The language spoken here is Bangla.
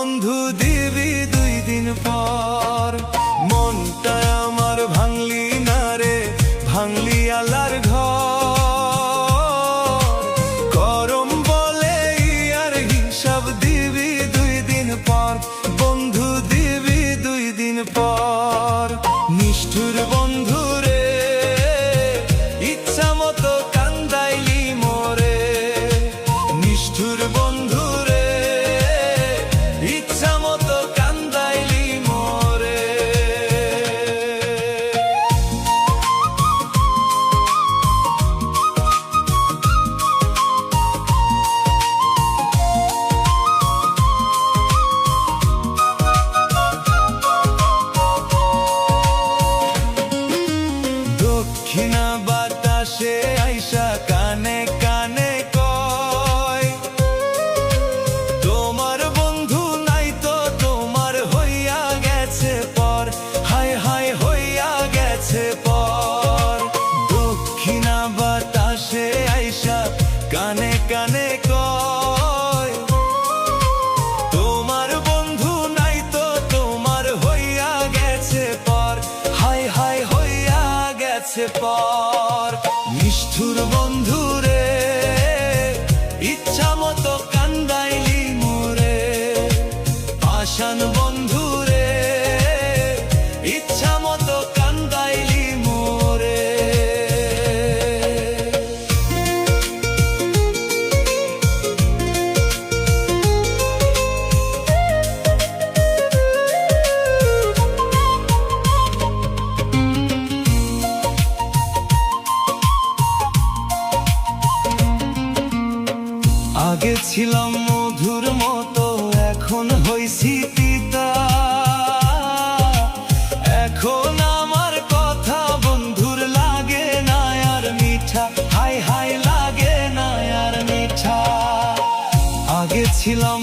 বন্ধু দিবি 2 দিন পর। মনটা আমার ভাঙলি না রে, ভাঙলি আলার ঘর। গরম বলে আর হিসাব দিবি 2 দিন পর, বন্ধু দিবি 2 দিন পর। নিষ্ঠুর বন্ধু রে, ইচ্ছা মতো কান্দাইলি মোরে। নিষ্ঠুর বন্ধু রে, ইচ্ছা মতো কান্দাইলি মোরে। দক্ষিণা বাতাসে আইসা কানে কানে কয়, তোমার বন্ধু নাই তো তোমার হইয়া গেছে পর। হায় হায় হইয়া গেছে পর। দক্ষিণা বাতাসে আইসা কানে কানে কয়, তোমার বন্ধু নাই তো তোমার হইয়া গেছে পর। হায় হায় হইয়া গেছে পর। নিষ্ঠুর বন্ধু রে, ইচ্ছা মতো কান্দাইলি মোরে। পাষাণ বন্ধু রে, ইচ্ছা মতো কান্দাইলি মোরে। আগে ছিলাম মধুর মতো, এখন হইছি তিতা। এখন আমার কথা বন্ধুর লাগে না আর মিঠা। হায় হায় লাগে না আর মিঠা। আগে ছিলাম